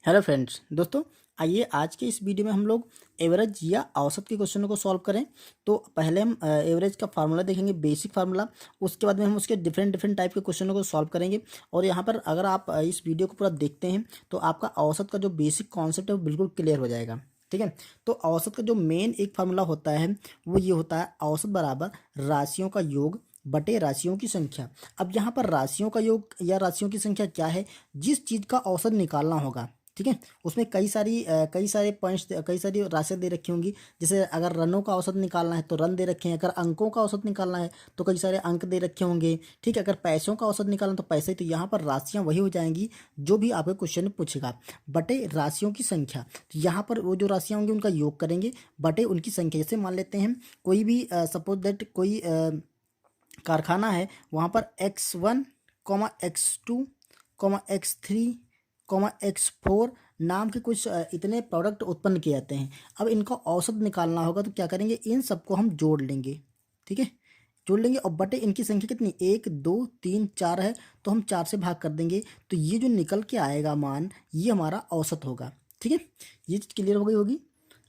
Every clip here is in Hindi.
हेलो फ्रेंड्स दोस्तों, आइए आज के इस वीडियो में हम लोग एवरेज या औसत के क्वेश्चनों को सॉल्व करें। तो पहले हम एवरेज का फार्मूला देखेंगे, बेसिक फार्मूला। उसके बाद में हम उसके डिफरेंट डिफरेंट टाइप के क्वेश्चनों को सॉल्व करेंगे। और यहाँ पर अगर आप इस वीडियो को पूरा देखते हैं तो आपका औसत का जो बेसिक कॉन्सेप्ट है वो बिल्कुल क्लियर हो जाएगा। ठीक है, तो औसत का जो मेन एक फार्मूला होता है वो ये होता है, औसत बराबर राशियों का योग बटे राशियों की संख्या। अब यहाँ पर राशियों का योग या राशियों की संख्या क्या है? जिस चीज़ का औसत निकालना होगा, ठीक है, उसमें कई सारे पॉइंट्स, कई सारी राशियाँ दे रखी होंगी। जैसे अगर रनों का औसत निकालना है तो रन दे रखे हैं, अगर अंकों का औसत निकालना है तो कई सारे अंक दे रखे होंगे। ठीक है, अगर पैसों का औसत निकालना तो पैसे, तो यहाँ पर राशियाँ वही हो जाएंगी जो भी आपके क्वेश्चन में पूछेगा, बटे राशियों की संख्या। तो यहाँ पर वो जो राशियाँ होंगी उनका योग करेंगे बटे उनकी संख्या। जैसे मान लेते हैं कोई भी सपोज दैट कोई कारखाना है, वहाँ पर X1, X2, X3, X4 नाम के कुछ इतने प्रोडक्ट उत्पन्न किए जाते हैं। अब इनका औसत निकालना होगा तो क्या करेंगे, इन सबको हम जोड़ लेंगे। ठीक है, जोड़ लेंगे और बटे इनकी संख्या कितनी, 1 2 3 4 है, तो हम 4 से भाग कर देंगे। तो ये जो निकल के आएगा मान, ये हमारा औसत होगा। ठीक है, ये चीज़ क्लियर हो गई होगी।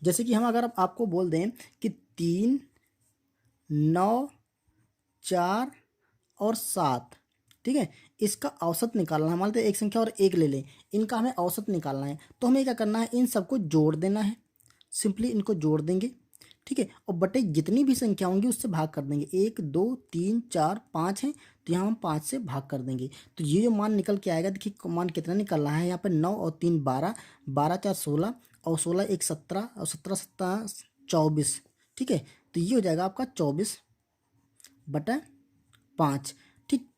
जैसे कि हम अगर आपको बोल दें कि 3 9 4 और 7, ठीक है, इसका औसत निकालना है। मान लेते हैं एक संख्या और एक ले लें, इनका हमें औसत निकालना है। तो हमें क्या करना है, इन सबको जोड़ देना है। सिंपली इनको जोड़ देंगे। ठीक है, और बटे जितनी भी संख्या होंगी उससे भाग कर देंगे। 1 2 3 4 5 है, तो यहाँ हम 5 से भाग कर देंगे। तो ये जो मान निकल के आएगा, देखिए मान कितना निकलना है यहाँ पर, 9 और 3 12, 12 4 16 और 16 1 17 और 17 17 24। ठीक है, तो ये हो जाएगा आपका 24/5। ठीक,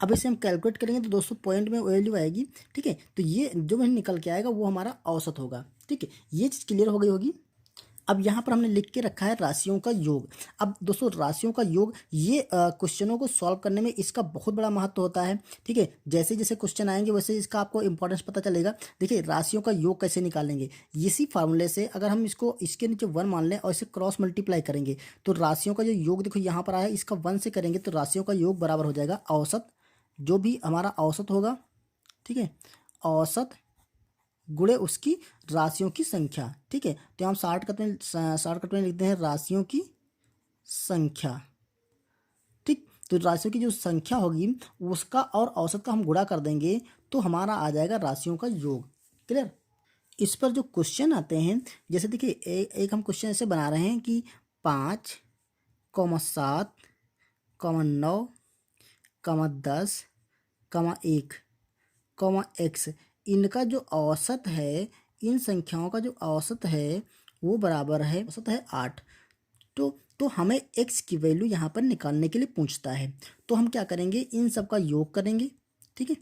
अब इसे हम कैलकुलेट करेंगे तो दोस्तों पॉइंट में वैल्यू आएगी। ठीक है, तो ये जो भी निकल के आएगा वो हमारा औसत होगा। ठीक है, ये चीज़ क्लियर हो गई होगी। अब यहाँ पर हमने लिख के रखा है राशियों का योग। अब दोस्तों राशियों का योग, ये क्वेश्चनों को सॉल्व करने में इसका बहुत बड़ा महत्व होता है। ठीक है, जैसे जैसे क्वेश्चन आएंगे वैसे इसका आपको इंपॉर्टेंस पता चलेगा। देखिए राशियों का योग कैसे निकालेंगे, इसी फार्मूले से अगर हम इसको इसके नीचे 1 मान लें और इसे क्रॉस मल्टीप्लाई करेंगे तो राशियों का जो योग देखो यहाँ पर आया, इसका 1 से करेंगे तो राशियों का योग बराबर हो जाएगा औसत, जो भी हमारा औसत होगा। ठीक है, औसत गुणे उसकी राशियों की संख्या। ठीक है, तो हम शॉर्टकट में लिखते हैं राशियों की संख्या। ठीक, तो राशियों की जो संख्या होगी उसका और औसत का हम गुणा कर देंगे तो हमारा आ जाएगा राशियों का योग। क्लियर? इस पर जो क्वेश्चन आते हैं, जैसे देखिए एक हम क्वेश्चन ऐसे बना रहे हैं कि 5,7,9,10,1, इनका जो औसत है, इन संख्याओं का जो औसत है वो बराबर है, औसत है 8। तो हमें x की वैल्यू यहाँ पर निकालने के लिए पूछता है। तो हम क्या करेंगे, इन सब का योग करेंगे। ठीक है,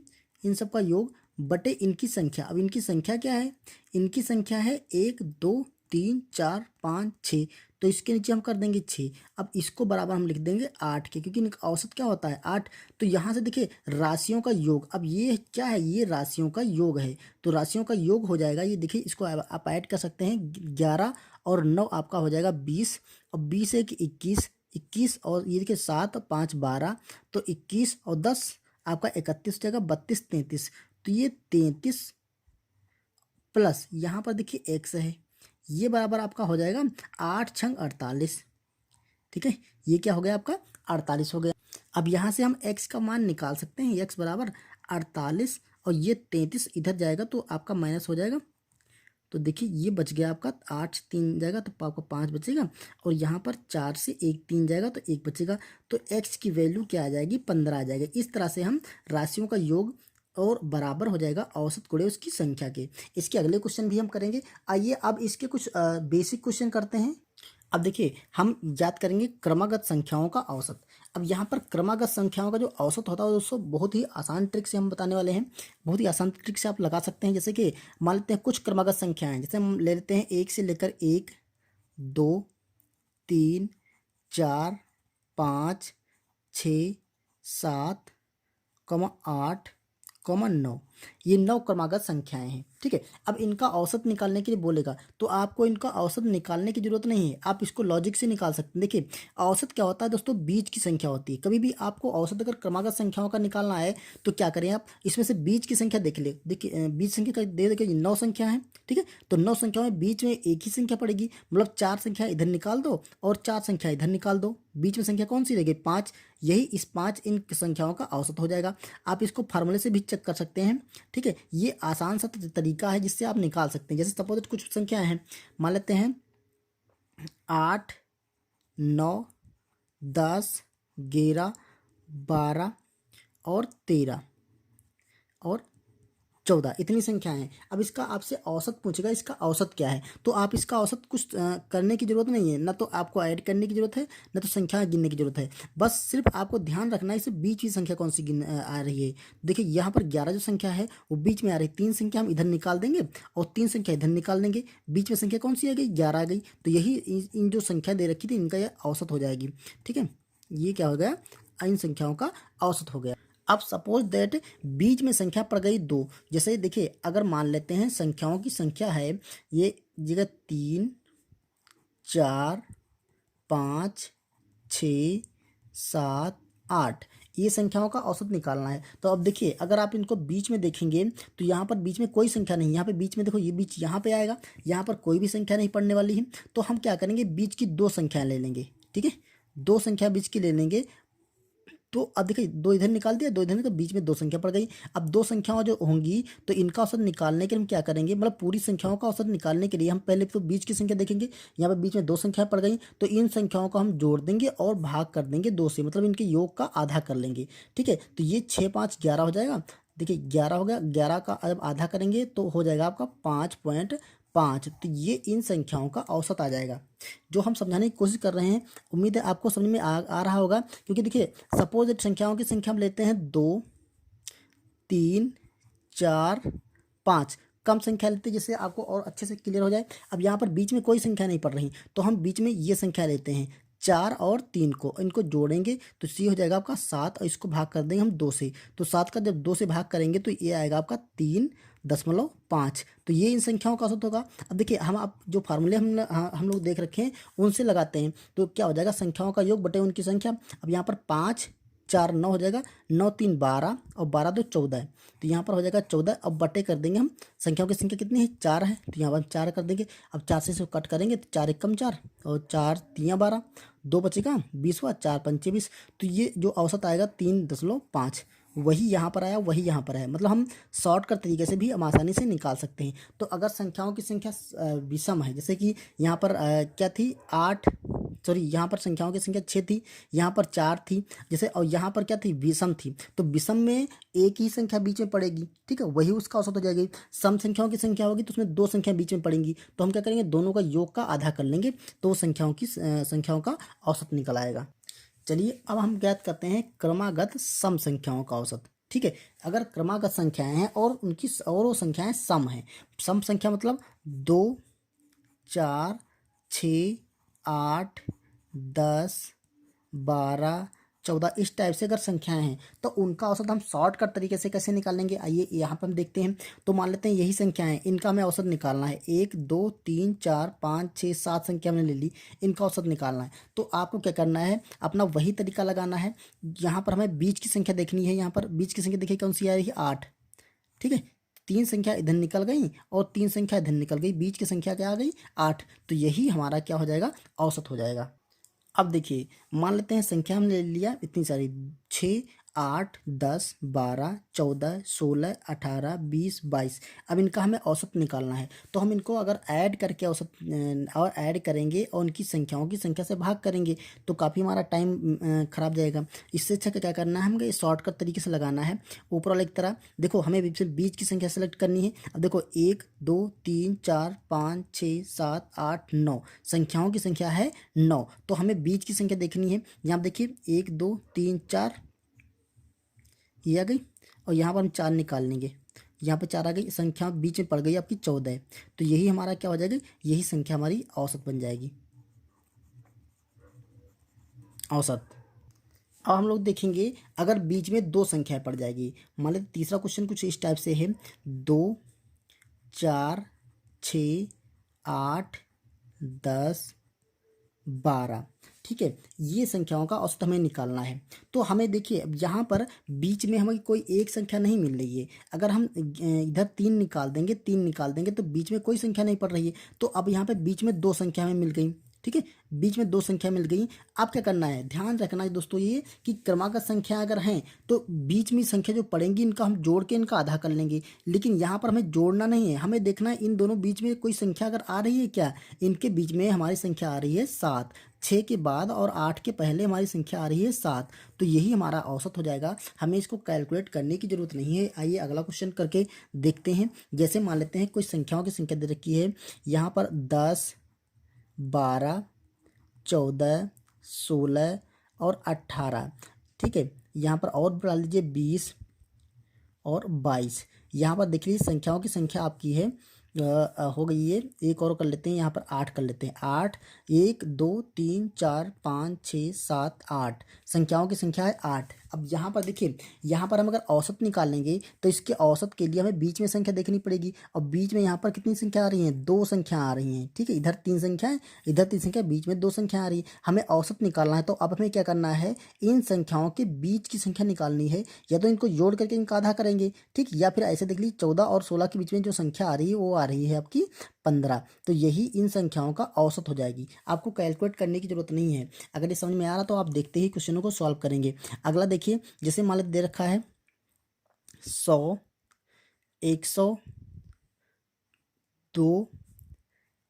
इन सब का योग बटे इनकी संख्या। अब इनकी संख्या क्या है, इनकी संख्या है 1 2 3 4 5 6, तो इसके नीचे हम कर देंगे 6। अब इसको बराबर हम लिख देंगे 8 के, क्योंकि इनका औसत क्या होता है 8। तो यहाँ से देखिए राशियों का योग, अब ये क्या है, ये राशियों का योग है। तो राशियों का योग हो जाएगा, ये देखिए इसको आप ऐड कर सकते हैं, 11 और 9 आपका हो जाएगा 20, और 20 एक 21, 21 और ये देखिए 7 और 5 12, तो 21 और 10 आपका 31 हो जाएगा, 32 33। तो ये 33 प्लस यहाँ पर देखिए x है, ये बराबर आपका हो जाएगा 8 छंग 48। ठीक है, ये क्या हो गया आपका 48 हो गया। अब यहाँ से हम x का मान निकाल सकते हैं, x बराबर 48 और ये 33 इधर जाएगा तो आपका माइनस हो जाएगा। तो देखिए ये बच गया आपका, 8 से 3 जाएगा तो आपका 5 बचेगा, और यहाँ पर 4 से 1 3 जाएगा तो 1 बचेगा। तो x की वैल्यू क्या आ जाएगी, 15 आ जाएगा। इस तरह से हम राशियों का योग और बराबर हो जाएगा औसत गुणे उसकी संख्या के। इसके अगले क्वेश्चन भी हम करेंगे। आइए अब इसके कुछ बेसिक क्वेश्चन करते हैं। अब देखिए हम याद करेंगे क्रमागत संख्याओं का औसत। अब यहाँ पर क्रमागत संख्याओं का जो औसत होता है दोस्तों, बहुत ही आसान ट्रिक से हम बताने वाले हैं। बहुत ही आसान ट्रिक से आप लगा सकते हैं। जैसे कि मान लेते हैं कुछ क्रमागत संख्याएं, जैसे हम ले लेते हैं 1 से लेकर 1 2 3 4 5 6 7 8 9। ये 9 क्रमागत संख्याएं हैं। ठीक है, अब इनका औसत निकालने के लिए बोलेगा तो आपको इनका औसत निकालने की जरूरत नहीं है, आप इसको लॉजिक से निकाल सकते हैं। देखिए औसत क्या होता है दोस्तों, बीच की संख्या होती है। कभी भी आपको औसत अगर क्रमागत संख्याओं का निकालना है तो क्या करें आप, इसमें से बीच की संख्या देख ले। देखिए बीच संख्या का दे देखिए 9 संख्या है। ठीक है, तो 9 संख्याओं में बीच में एक ही संख्या पड़ेगी, मतलब 4 संख्या इधर निकाल दो और 4 संख्या इधर निकाल दो, बीच में संख्या कौन सी रहेगी, 5। यही इस 5 इन संख्याओं का औसत हो जाएगा। आप इसको फार्मूले से भी चेक कर सकते हैं। ठीक है, ये आसान सा तरीका है जिससे आप निकाल सकते हैं। जैसे सपोज कुछ संख्याएं हैं, मान लेते हैं 8, 9, 10, 11, 12 और 13 और 14, इतनी संख्या है। अब इसका आपसे औसत पूछेगा, इसका औसत क्या है, तो आप इसका औसत कुछ करने की जरूरत नहीं है, ना तो आपको ऐड करने की जरूरत है, ना तो संख्या गिनने की जरूरत है। बस सिर्फ आपको ध्यान रखना है इसे बीच की संख्या कौन सी आ रही है। देखिए यहाँ पर 11 जो संख्या है वो बीच में आ रही है, 3 संख्या हम इधर निकाल देंगे और 3 संख्या इधर निकाल देंगे, बीच में संख्या कौन सी आ गई, 11 आ गई। तो यही इन जो संख्या दे रखी थी इनका यह औसत हो जाएगी। ठीक है, ये क्या हो गया, इन संख्याओं का औसत हो गया। अब सपोज दैट बीच में संख्या पड़ गई 2। जैसे देखिए अगर मान लेते हैं संख्याओं की संख्या है ये जगह 3, 4, 5, 6, 7, 8, ये संख्याओं का औसत निकालना है। तो अब देखिए अगर आप इनको बीच में देखेंगे तो यहाँ पर बीच में कोई संख्या नहीं, यहाँ पे बीच में देखो ये बीच यहाँ पे आएगा, यहाँ पर कोई भी संख्या नहीं पड़ने वाली है। तो हम क्या करेंगे, बीच की 2 संख्या ले लेंगे। ठीक है, 2 संख्या बीच की ले लेंगे। तो अब देखिए 2 इधर निकाल दिया, 2 इधर निकाल, बीच में 2 संख्या पड़ गई। अब 2 संख्याओं जो होंगी तो इनका औसत निकालने के लिए हम क्या करेंगे, मतलब पूरी संख्याओं का औसत निकालने के लिए हम पहले तो बीच की संख्या देखेंगे। यहाँ पर बीच में 2 संख्या पड़ गई तो इन संख्याओं को हम जोड़ देंगे और भाग कर देंगे 2 से, मतलब इनके योग का आधा कर लेंगे। ठीक है, तो ये 6, 5, 11 हो जाएगा। देखिए 11 हो गया, 11 का जब आधा करेंगे तो हो जाएगा आपका 5.5। तो ये इन संख्याओं का औसत आ जाएगा जो हम समझाने की कोशिश कर रहे हैं। उम्मीद है आपको समझ में आ रहा होगा। क्योंकि देखिए सपोज संख्याओं की संख्या हम लेते हैं 2, 3, 4, 5, कम संख्या लेते हैं जिससे आपको और अच्छे से क्लियर हो जाए। अब यहाँ पर बीच में कोई संख्या नहीं पड़ रही तो हम बीच में ये संख्या लेते हैं 4 और 3 को, इनको जोड़ेंगे तो सी हो जाएगा आपका 7 और इसको भाग कर देंगे हम 2 से। तो 7 का जब 2 से भाग करेंगे तो ये आएगा आपका 3.5। तो ये इन संख्याओं का औसत होगा। अब देखिए हम आप जो फार्मूले हम लोग देख रखे हैं उनसे लगाते हैं तो क्या हो जाएगा, संख्याओं का योग बटे उनकी संख्या। अब यहाँ पर 5, 4, 9 हो जाएगा, 9, 3, 12 और 12, 2, 14 है। तो यहाँ पर हो जाएगा 14। अब बटे कर देंगे हम, संख्याओं की संख्या कितनी है, 4 है, तो यहाँ पर 4 कर देंगे। अब 4 से इसको कट करेंगे तो 4 एकम 4 और 4 3 12, 2 बचेगा 20 हुआ, 4 पंचे 20। तो ये जो औसत आएगा 3.5, वही यहाँ पर आया, वही यहाँ पर है। मतलब हम शॉर्टकट तरीके से भी हम आसानी से निकाल सकते हैं। तो अगर संख्याओं की संख्या विषम है, जैसे कि यहाँ पर क्या थी 8, सॉरी यहाँ पर संख्याओं की संख्या 6 थी, यहाँ पर 4 थी जैसे, और यहाँ पर क्या थी, विषम थी। तो विषम में एक ही संख्या बीच में पड़ेगी। ठीक है, वही उसका औसत हो जाएगी। सम संख्याओं की संख्या होगी तो उसमें 2 संख्या बीच में पड़ेंगी तो हम क्या करेंगे, दोनों का योग का आधा कर लेंगे तो संख्याओं का औसत निकल आएगा। चलिए अब हम ज्ञात करते हैं क्रमागत सम संख्याओं का औसत। ठीक है, अगर क्रमागत संख्याएं हैं और उनकी और वो संख्याएं सम हैं, सम संख्या मतलब 2, 4, 6, 8, 10, 12, 14, इस टाइप से अगर संख्याएं हैं तो उनका औसत हम शॉर्टकट तरीके से कैसे निकालेंगे, आइए यहाँ पर हम देखते हैं। तो मान लेते हैं यही संख्याएं, इनका हमें औसत निकालना है। 1, 2, 3, 4, 5, 6, 7 संख्या हमने ले ली, इनका औसत निकालना है। तो आपको क्या करना है, अपना वही तरीका लगाना है। यहाँ पर हमें बीच की संख्या देखनी है। यहाँ पर बीच की संख्या देखिए कौन सी आ रही है, 8। ठीक है, 3 संख्या इधर निकल गई और 3 संख्या इधर निकल गई, बीच की संख्या क्या आ गई, 8। तो यही हमारा क्या हो जाएगा, औसत हो जाएगा। अब देखिए मान लेते हैं संख्या हमने ले लिया इतनी सारी, 6, 8, 10, 12, 14, 16, 18, 20, 22। अब इनका हमें औसत निकालना है तो हम इनको अगर ऐड करके औसत और ऐड करेंगे और उनकी संख्याओं की संख्या से भाग करेंगे तो काफ़ी हमारा टाइम खराब जाएगा। इससे अच्छा क्या करना है, हमें शॉर्टकट तरीके से लगाना है। ऊपर वाले की तरह देखो हमें बीच की संख्या सेलेक्ट करनी है। अब देखो 1, 2, 3, 4, 5, 6, 7, 8, 9 संख्याओं की संख्या है 9। तो हमें बीच की संख्या देखनी है। यहाँ देखिए 1, 2, 3, 4 ये आ गई और यहाँ पर हम 4 निकाल लेंगे, यहाँ पे 4 आ गई, संख्या बीच में पड़ गई आपकी 14 है। तो यही हमारा क्या हो जाएगा, यही संख्या हमारी औसत बन जाएगी, औसत। अब हम लोग देखेंगे अगर बीच में दो संख्याएं पड़ जाएगी। मान लेते तीसरा क्वेश्चन कुछ इस टाइप से है, 2, 4, 6, 8, 10, 12। ठीक है, ये संख्याओं का औसत हमें निकालना है। तो हमें देखिए अब यहाँ पर बीच में हमें कोई एक संख्या नहीं मिल रही है। अगर हम इधर 3 निकाल देंगे, 3 निकाल देंगे तो बीच में कोई संख्या नहीं पड़ रही है। तो अब यहाँ पे बीच में दो संख्या हमें मिल गई। ठीक है, बीच में दो संख्या मिल गई। अब क्या करना है, ध्यान रखना है दोस्तों ये कि क्रमागत संख्या अगर हैं तो बीच में संख्या जो पड़ेंगी इनका हम जोड़ के इनका आधा कर लेंगे। लेकिन यहाँ पर हमें जोड़ना नहीं है, हमें देखना है इन दोनों बीच में कोई संख्या अगर आ रही है क्या। इनके बीच में हमारी संख्या आ रही है 7, 6 के बाद और 8 के पहले हमारी संख्या आ रही है 7। तो यही हमारा औसत हो जाएगा, हमें इसको कैलकुलेट करने की ज़रूरत नहीं है। आइए अगला क्वेश्चन करके देखते हैं। जैसे मान लेते हैं कुछ संख्याओं की संख्या दे रखी है यहाँ पर 10, 12, 14, 16 और 18। ठीक है, यहाँ पर और बढ़ा लीजिए 20 और 22। यहाँ पर देख लीजिए संख्याओं की संख्या आपकी है हो गई है। एक और कर लेते हैं, यहाँ पर 8 कर लेते हैं। 8, 1, 2, 3, 4, 5, 6, 7, 8। संख्याओं की संख्या है 8। अब यहाँ पर देखिए, यहाँ पर हम अगर औसत निकालेंगे तो इसके औसत के लिए हमें बीच में संख्या देखनी पड़ेगी। और बीच में यहाँ पर कितनी संख्या आ रही हैं, दो संख्या आ रही हैं। ठीक है, इधर 3 संख्या है, इधर 3 संख्या, बीच में दो संख्या आ रही है। हमें औसत निकालना है। तो अब हमें क्या करना है, इन संख्याओं के बीच की संख्या निकालनी है। या तो इनको जोड़ करके इनका आधा करेंगे, ठीक, या फिर ऐसे देख लीजिए 14 और 16 के बीच में जो संख्या आ रही है वो आ रही है आपकी 15। तो यही इन संख्याओं का औसत हो जाएगी। आपको कैलकुलेट करने की जरूरत नहीं है। अगर ये समझ में आ रहा तो आप देखते ही क्वेश्चनों को सॉल्व करेंगे। अगला देखिए, जैसे मान लीजिए दे रखा है 100, 100, 2,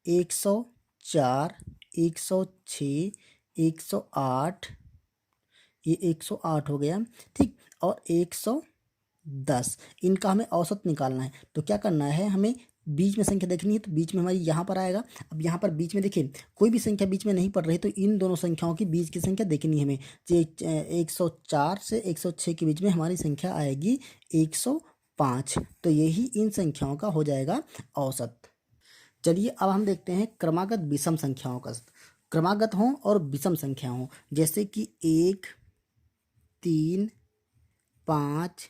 104, 106, 108, ये 108 हो गया। ठीक, और 110, इनका हमें औसत निकालना है। तो क्या करना है, हमें बीच में संख्या देखनी है। तो बीच में हमारी यहाँ पर आएगा। अब यहाँ पर बीच में देखिए कोई भी संख्या बीच में नहीं पड़ रही, तो इन दोनों संख्याओं की बीच की संख्या देखनी है हमें। 104 से 106 के बीच में हमारी संख्या आएगी 105। तो यही इन संख्याओं का हो जाएगा औसत। चलिए अब हम देखते हैं क्रमागत विषम संख्याओं का। क्रमागत हों और विषम संख्या हों, जैसे कि 1, 3, 5,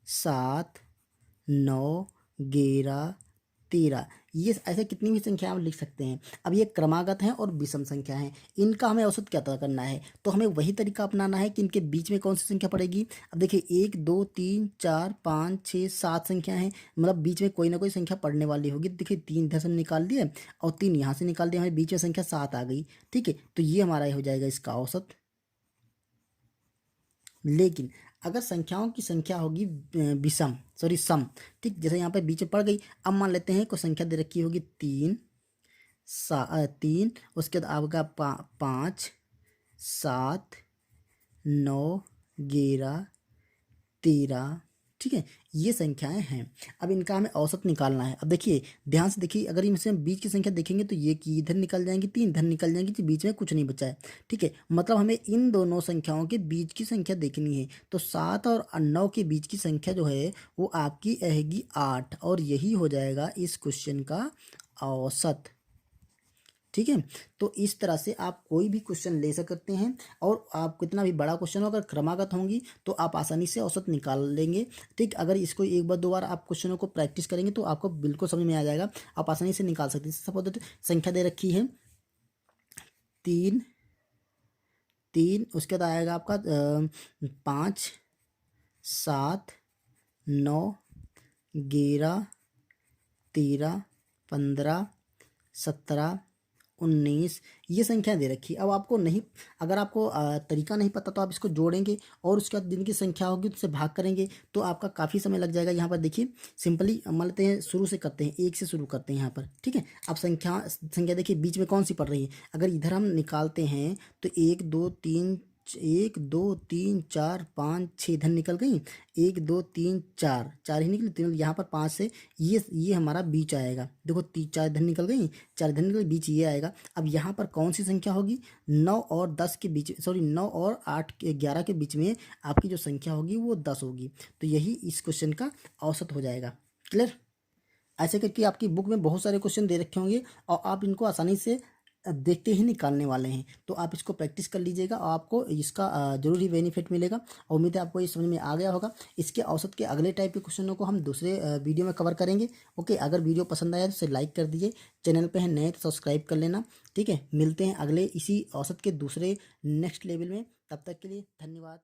7, 9, 11, 13, ये ऐसे कितनी भी संख्या हम लिख सकते हैं। अब ये क्रमागत हैं और विषम संख्या हैं, इनका हमें औसत क्या तय करना है। तो हमें वही तरीका अपनाना है कि इनके बीच में कौन सी संख्या पड़ेगी। अब देखिए 1, 2, 3, 4, 5, 6, 7 संख्या हैं, मतलब बीच में कोई ना कोई संख्या पड़ने वाली होगी। देखिए 3 इधर से निकाल दिए और 3 यहाँ से निकाल दिया, हमारे बीच में संख्या 7 आ गई। ठीक है, तो ये हमारा हो जाएगा इसका औसत। लेकिन अगर संख्याओं की संख्या होगी विषम, सॉरी सम, ठीक, जैसे यहाँ पे बीच में पड़ गई। अब मान लेते हैं कोई संख्या दे रखी होगी 3, 3, उसके बाद आपका 5, 7, 9, 11, 13। ठीक है, ये संख्याएं हैं। अब इनका हमें औसत निकालना है। अब देखिए ध्यान से देखिए, अगर इनसे हम बीच की संख्या देखेंगे तो ये कि इधर निकल जाएंगी 3, इधर निकल जाएंगी, तो बीच में कुछ नहीं बचा है। ठीक है, मतलब हमें इन दोनों संख्याओं के बीच की संख्या देखनी है। तो 7 और 9 के बीच की संख्या जो है वो आपकी रहेगी 8, और यही हो जाएगा इस क्वेश्चन का औसत। ठीक है, तो इस तरह से आप कोई भी क्वेश्चन ले सकते हैं, और आप कितना भी बड़ा क्वेश्चन हो अगर क्रमागत होंगी तो आप आसानी से औसत निकाल लेंगे। ठीक, अगर इसको एक बार 2 बार आप क्वेश्चनों को प्रैक्टिस करेंगे तो आपको बिल्कुल समझ में आ जाएगा, आप आसानी से निकाल सकते हैं। सपोज संख्या दे रखी है 3, 3, उसके बाद आएगा आपका 5, 7, 9, 11, 13, 15, 17, 19, ये संख्या दे रखी। अब आपको नहीं, अगर आपको तरीका नहीं पता तो आप इसको जोड़ेंगे और उसके बाद जिनकी संख्या होगी उससे भाग करेंगे, तो आपका काफ़ी समय लग जाएगा। यहाँ पर देखिए सिंपली मान लेते हैं, शुरू से करते हैं, 1 से शुरू करते हैं यहाँ पर। ठीक है, अब संख्या देखिए बीच में कौन सी पड़ रही है। अगर इधर हम निकालते हैं तो 1, 2, 3, 1, 2, 3, 4, 5, 6 इधर निकल गई। 1, 2, 3, 4, 4 ही निकली। तीन यहाँ पर 5 से ये हमारा बीच आएगा। देखो 3, 4 इधर निकल गई, 4 इधर निकल गई, बीच ये आएगा। अब यहाँ पर कौन सी संख्या होगी, 9 और 10 के बीच, सॉरी 9 और 8 11 के बीच में आपकी जो संख्या होगी वो 10 होगी। तो यही इस क्वेश्चन का औसत हो जाएगा। क्लियर। ऐसे करके आपकी बुक में बहुत सारे क्वेश्चन दे रखे होंगे और आप इनको आसानी से देखते ही निकालने वाले हैं। तो आप इसको प्रैक्टिस कर लीजिएगा और आपको इसका ज़रूर ही बेनिफिट मिलेगा। और उम्मीद है आपको ये समझ में आ गया होगा। इसके औसत के अगले टाइप के क्वेश्चनों को हम दूसरे वीडियो में कवर करेंगे। ओके, अगर वीडियो पसंद आया तो इसे लाइक कर दीजिए, चैनल पे हैं नए तो सब्सक्राइब कर लेना। ठीक है, मिलते हैं अगले इसी औसत के दूसरे नेक्स्ट लेवल में। तब तक के लिए धन्यवाद।